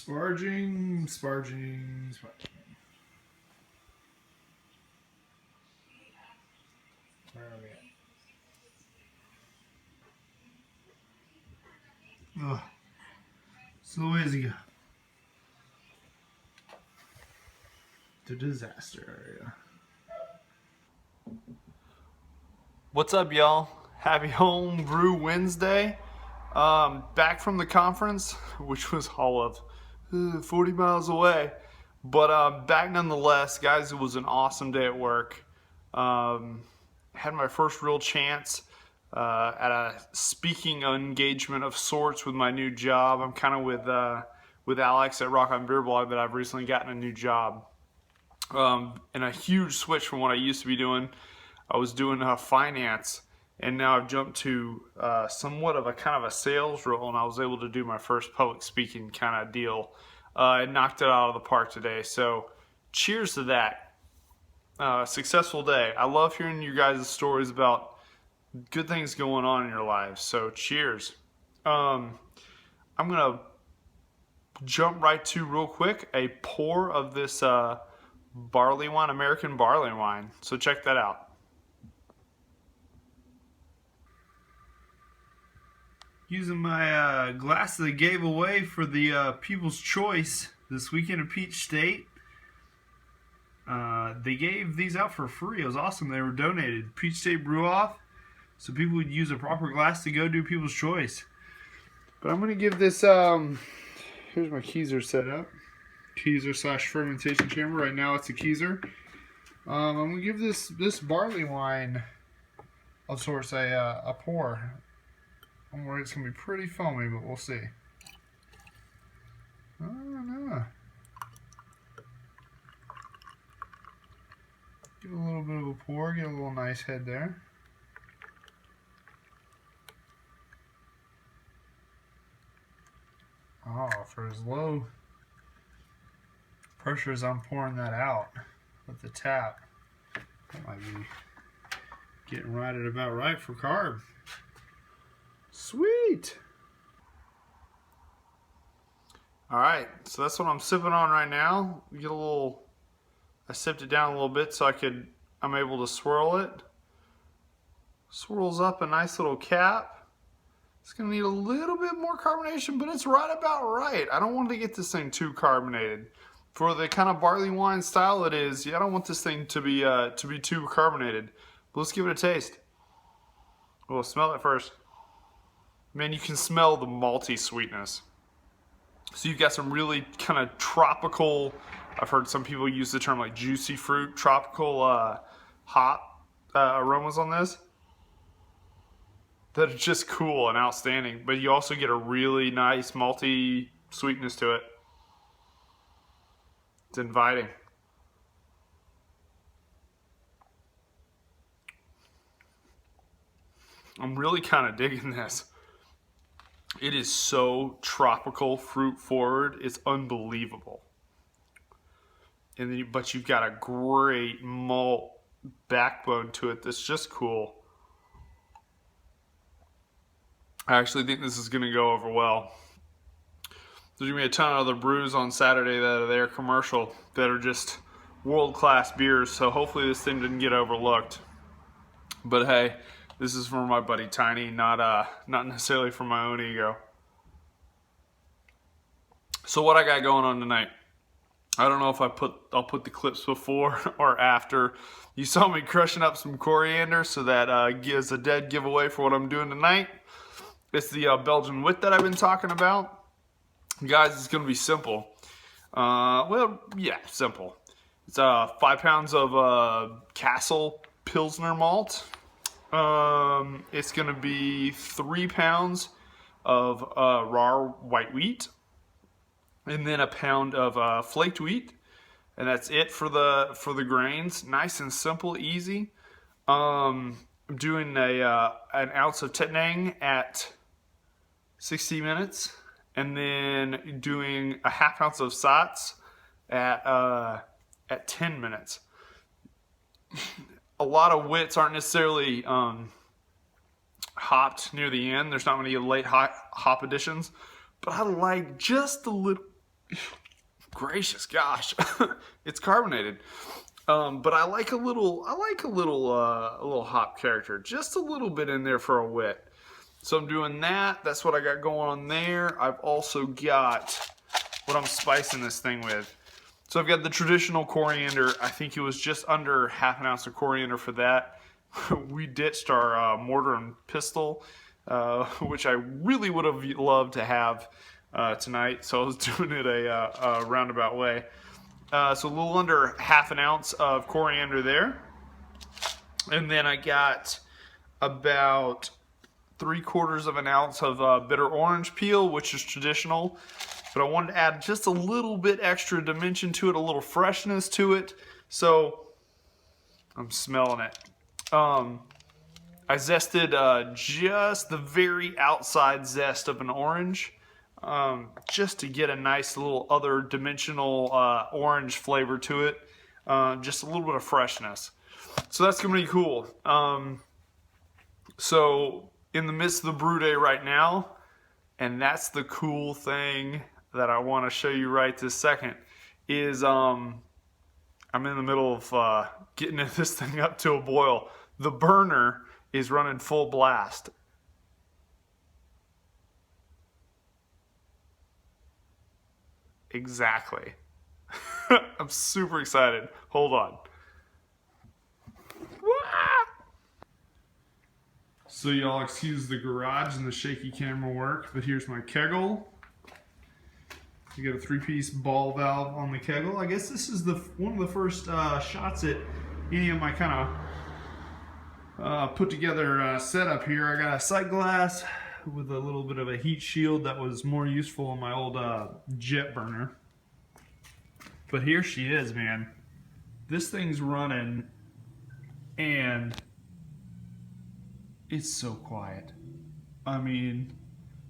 Sparging. Where are we at? Ugh. So easy. The disaster area. What's up, y'all? Happy Home Brew Wednesday. Back from the conference, which was all of 40 miles away. But back nonetheless, guys. It was an awesome day at work. Had my first real chance at a speaking engagement of sorts with my new job. I'm kind of with Alex at Rock on Beer Blog that I've recently gotten a new job. And a huge switch from what I used to be doing. I was doing finance, and now I've jumped to somewhat of a kind of a sales role, and I was able to do my first public speaking kind of deal. I knocked it out of the park today, so cheers to that. Successful day. I love hearing you guys' stories about good things going on in your lives, so cheers. I'm going to jump right to, real quick, a pour of this barley wine, American barley wine. So check that out. Using my glass that I gave away for the People's Choice this weekend at Peach State. They gave these out for free. It was awesome. They were donated. Peach State Brew Off. So people would use a proper glass to go do People's Choice. But I'm going to give this, here's my keezer set up. Keezer / fermentation chamber. Right now it's a keezer. I'm going to give this barley wine of sorts a pour. I'm worried it's going to be pretty foamy, but we'll see. Oh, no. Give it a little bit of a pour, get a little nice head there. Oh, for as low pressure as I'm pouring that out with the tap, that might be getting right at about right for carb. Sweet. All right, so that's what I'm sipping on right now. I sipped it down a little bit so I'm able to swirl it. Swirls up a nice little cap. It's gonna need a little bit more carbonation, but it's right about right. I don't want to get this thing too carbonated. For the kind of barley wine style it is, I don't want this thing to be too carbonated. But let's give it a taste. We'll smell it first. Man, you can smell the malty sweetness. So you've got some really kind of tropical, I've heard some people use the term like juicy fruit, tropical hop aromas on this that are just cool and outstanding. But you also get a really nice malty sweetness to it. It's inviting. I'm really kind of digging this. It is so tropical, fruit forward. It's unbelievable. And then, but you've got a great malt backbone to it that's just cool. I actually think this is going to go over well. There's going to be a ton of other brews on Saturday that are there commercial that are just world-class beers. So hopefully this thing didn't get overlooked. But hey, this is for my buddy Tiny, not necessarily for my own ego. So what I got going on tonight? I don't know if I'll put the clips before or after. You saw me crushing up some coriander, so that gives a dead giveaway for what I'm doing tonight. It's the Belgian wit that I've been talking about. Guys, it's going to be simple. Simple. It's 5 pounds of Castle Pilsner malt. It's going to be 3 pounds of raw white wheat, and then a pound of flaked wheat, and that's it for the grains. Nice and simple, easy. I'm doing an ounce of Tettnang at 60 minutes, and then doing a half ounce of Satz at 10 minutes. A lot of wits aren't necessarily hopped near the end. There's not many late hop additions, but I like just a little Gracious gosh, it's carbonated. But I like a little hop character, just a little bit in there for a wit. So I'm doing that. That's what I got going on there. I've also got what I'm spicing this thing with. So I've got the traditional coriander. I think it was just under half an ounce of coriander for that. We ditched our mortar and pestle, which I really would have loved to have tonight. So I was doing it a roundabout way. So a little under half an ounce of coriander there. And then I got about 3/4 of an ounce of bitter orange peel, which is traditional. But I wanted to add just a little bit extra dimension to it, a little freshness to it. So I'm smelling it. I zested just the very outside zest of an orange, just to get a nice little other dimensional orange flavor to it. Just a little bit of freshness. So that's gonna be cool. So in the midst of the brew day right now, and that's the cool thing that I want to show you right this second, is I'm in the middle of getting this thing up to a boil. The burner is running full blast. Exactly. I'm super excited. Hold on. So y'all excuse the garage and the shaky camera work, but here's my kegel. You got a 3-piece ball valve on the kegel. I guess this is one of the first shots at any of my kind of put together setup here. I got a sight glass with a little bit of a heat shield that was more useful on my old jet burner. But here she is, man. This thing's running and it's so quiet. I mean,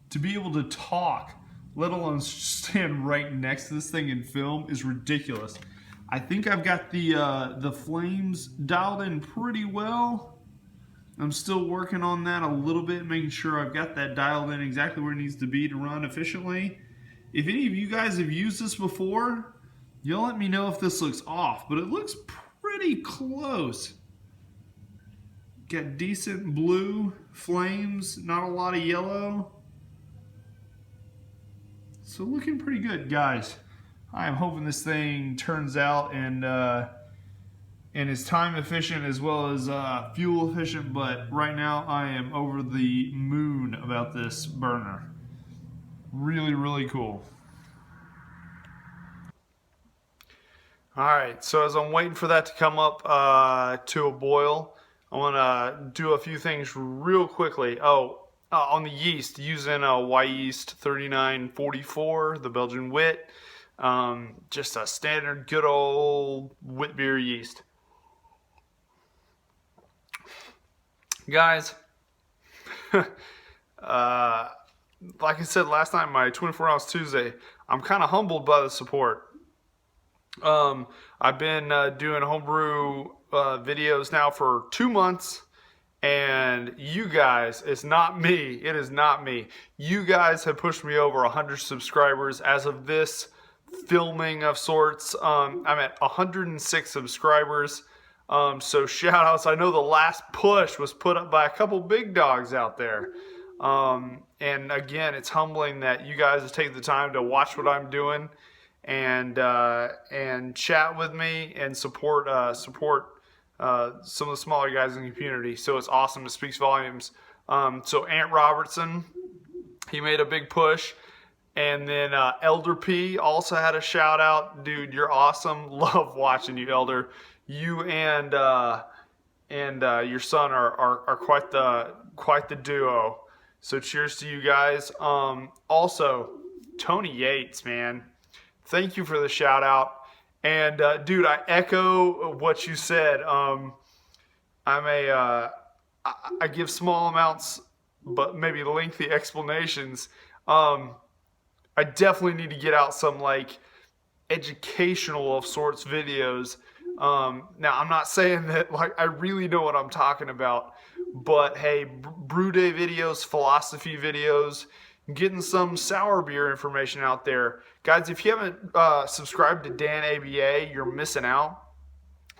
to be able to talk, let alone stand right next to this thing and film, is ridiculous. I think I've got the flames dialed in pretty well. I'm still working on that a little bit, making sure I've got that dialed in exactly where it needs to be to run efficiently. If any of you guys have used this before, you'll let me know if this looks off, but it looks pretty close. Got decent blue flames, not a lot of yellow. So looking pretty good, guys. I am hoping this thing turns out and is time efficient as well as fuel efficient, but right now I am over the moon about this burner. Really, really cool. Alright, so as I'm waiting for that to come up to a boil, I want to do a few things real quickly. On the yeast, using a Y Yeast 3944, the Belgian wit. Just a standard good old wit beer yeast. Guys, like I said last night, my 24-ounce Tuesday, I'm kind of humbled by the support. I've been doing homebrew videos now for 2 months, and you guys, it's not me, it is not me. You guys have pushed me over 100 subscribers as of this filming of sorts. I'm at 106 subscribers. So shout outs. I know the last push was put up by a couple big dogs out there. And again, it's humbling that you guys take the time to watch what I'm doing and chat with me and support some of the smaller guys in the community. So it's awesome. It speaks volumes. So Ant Robertson, he made a big push. And then Elder P also had a shout out. Dude, you're awesome. Love watching you, Elder. You and your son are quite the duo. So cheers to you guys. Also, Tony Yates, man, thank you for the shout out. And dude, I echo what you said. I give small amounts, but maybe lengthy explanations. I definitely need to get out some like educational of sorts videos. Now I'm not saying that like I really know what I'm talking about, but hey, brew day videos, philosophy videos, getting some sour beer information out there. Guys, if you haven't subscribed to Dan ABA, you're missing out.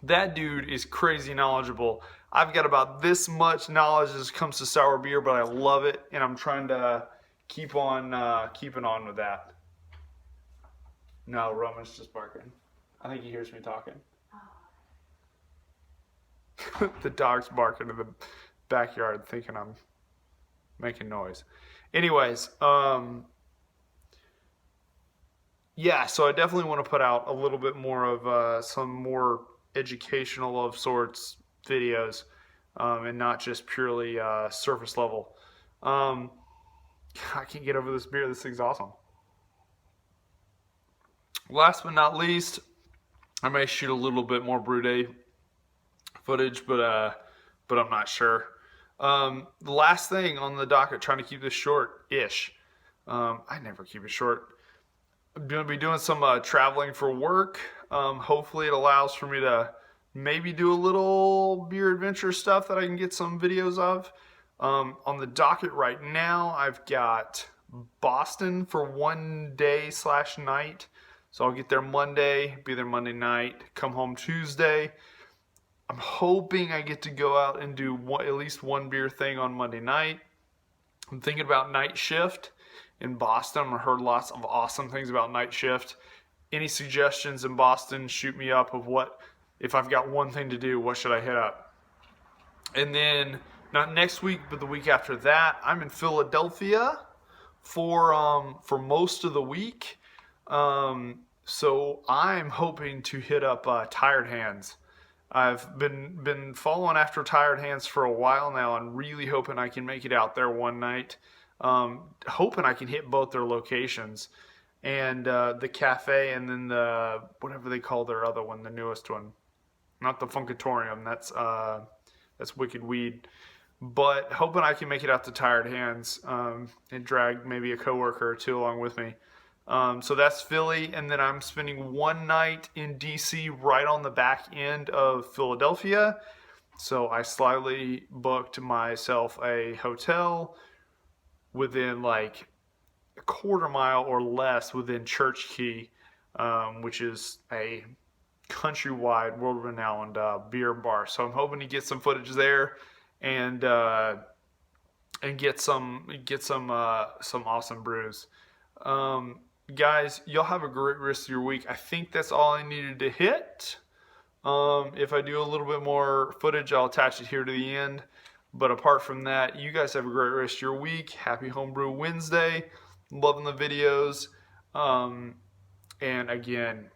That dude is crazy knowledgeable. I've got about this much knowledge as it comes to sour beer, but I love it, and I'm trying to keep on keeping on with that. No, Roman's just barking. I think he hears me talking. The dog's barking in the backyard thinking I'm making noise. Anyways, yeah, so I definitely want to put out a little bit more of some more educational of sorts videos, and not just purely surface level. I can't get over this beer. This thing's awesome. Last but not least, I may shoot a little bit more Brew Day footage, but I'm not sure. The last thing on the docket, trying to keep this short-ish. I never keep it short. I'm going to be doing some traveling for work. Hopefully it allows for me to maybe do a little beer adventure stuff that I can get some videos of. On the docket right now, I've got Boston for 1 day / night. So I'll get there Monday, be there Monday night, come home Tuesday. I'm hoping I get to go out and do at least one beer thing on Monday night. I'm thinking about night shift in Boston. I've heard lots of awesome things about night shift. Any suggestions in Boston, shoot me up of what, if I've got one thing to do, what should I hit up? And then, not next week, but the week after that, I'm in Philadelphia for most of the week. So I'm hoping to hit up Tired Hands. I've been following after Tired Hands for a while now and really hoping I can make it out there one night. Hoping I can hit both their locations and the cafe, and then the whatever they call their other one, the newest one. Not the Funkatorium, that's Wicked Weed. But hoping I can make it out to Tired Hands and drag maybe a coworker or two along with me. So that's Philly, and then I'm spending one night in DC right on the back end of Philadelphia. So I slightly booked myself a hotel within like a quarter mile or less within Church Key, which is a countrywide, world-renowned beer bar. So I'm hoping to get some footage there and get some awesome brews. Guys, y'all have a great rest of your week. I think that's all I needed to hit. If I do a little bit more footage, I'll attach it here to the end. But apart from that, you guys have a great rest of your week. Happy Homebrew Wednesday. Loving the videos. And again,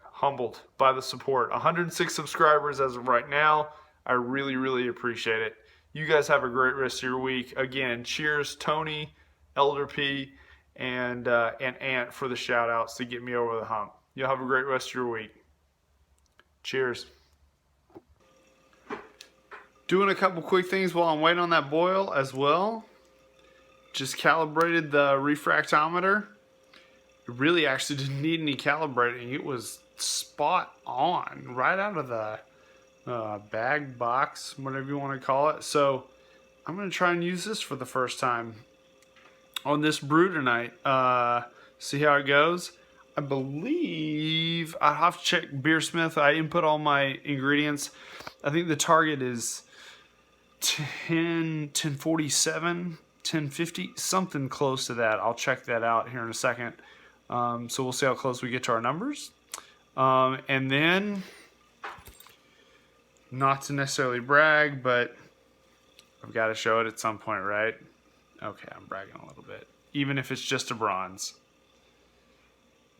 humbled by the support. 106 subscribers as of right now. I really, really appreciate it. You guys have a great rest of your week. Again, cheers, Tony, Elder P, and Ant for the shout outs to get me over the hump. You'll have a great rest of your week. Cheers. Doing a couple quick things while I'm waiting on that boil as well. Just calibrated the refractometer. It really actually didn't need any calibrating. It was spot on right out of the bag, box, whatever you want to call it. So I'm going to try and use this for the first time on this brew tonight. See how it goes. I believe I have to check Beersmith. I input all my ingredients. I think the target is 1047, 1050, something close to that. I'll check that out here in a second. So we'll see how close we get to our numbers. And then, not to necessarily brag, but I've got to show it at some point, right? Okay, I'm bragging a little bit. Even if it's just a bronze.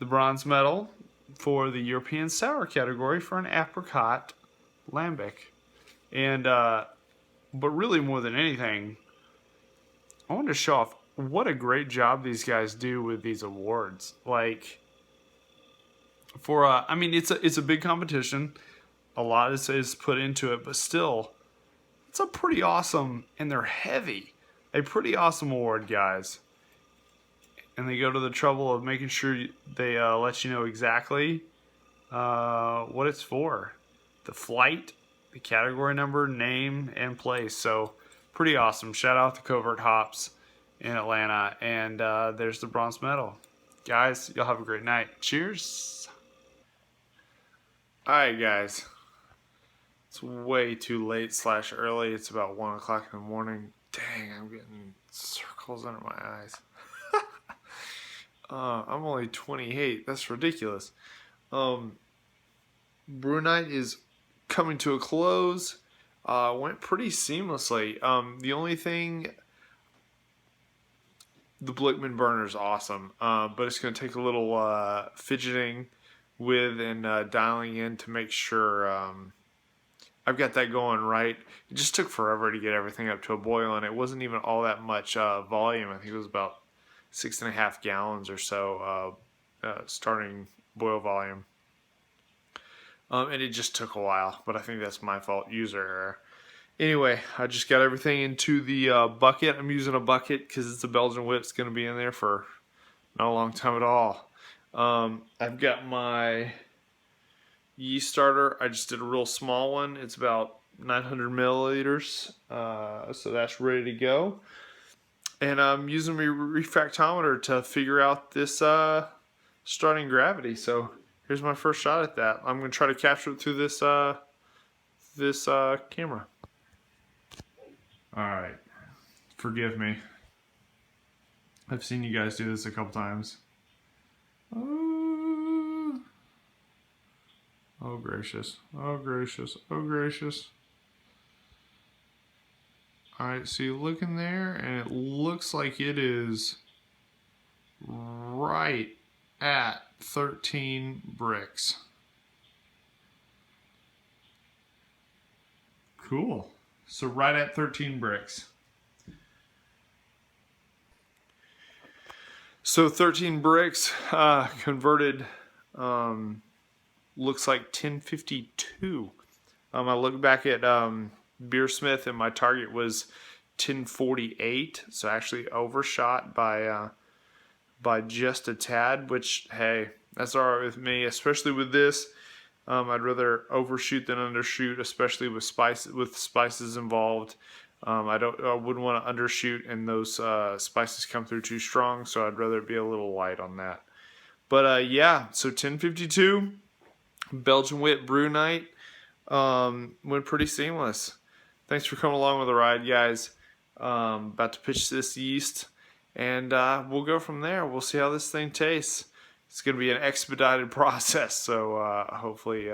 The bronze medal for the European Sour category for an apricot lambic. And, but really more than anything, I wanted to show off what a great job these guys do with these awards. Like, for, I mean, it's a big competition. A lot is put into it, but still, it's a pretty awesome, and they're heavy. A pretty awesome award, guys. And they go to the trouble of making sure they let you know exactly what it's for. The flight, the category number, name, and place. So, pretty awesome. Shout out to Covert Hops. in Atlanta. And there's the bronze medal. Guys, y'all have a great night. Cheers. Alright, guys. It's way too late / early. It's about 1 o'clock in the morning. Dang, I'm getting circles under my eyes. I'm only 28. That's ridiculous. Brew night is coming to a close. Went pretty seamlessly. The only thing, the Blickman burner is awesome, but it's going to take a little fidgeting with and dialing in to make sure I've got that going right. It just took forever to get everything up to a boil, and it wasn't even all that much volume. I think it was about 6.5 gallons or so starting boil volume. And it just took a while, but I think that's my fault, user error. Anyway, I just got everything into the bucket. I'm using a bucket because it's a Belgian wit. It's going to be in there for not a long time at all. I've got my yeast starter. I just did a real small one. It's about 900 milliliters, so that's ready to go. And I'm using my refractometer to figure out this starting gravity. So here's my first shot at that. I'm going to try to capture it through this camera. All right, forgive me. I've seen you guys do this a couple times. Oh gracious, oh gracious, oh gracious. All right, so you look in there and it looks like it is right at 13 bricks. Cool. So right at 13 bricks. So 13 bricks converted looks like 1052. I look back at Beersmith and my target was 1048, so actually overshot by just a tad, which, hey, that's all right with me, especially with this. I'd rather overshoot than undershoot, especially with spices involved. I wouldn't want to undershoot and those spices come through too strong, so I'd rather be a little light on that. But yeah, so 1052, Belgian wit brew night, went pretty seamless. Thanks for coming along with the ride, guys. About to pitch this yeast, and we'll go from there. We'll see how this thing tastes. It's going to be an expedited process, so hopefully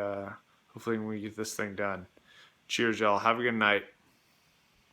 we get this thing done. Cheers, y'all. Have a good night.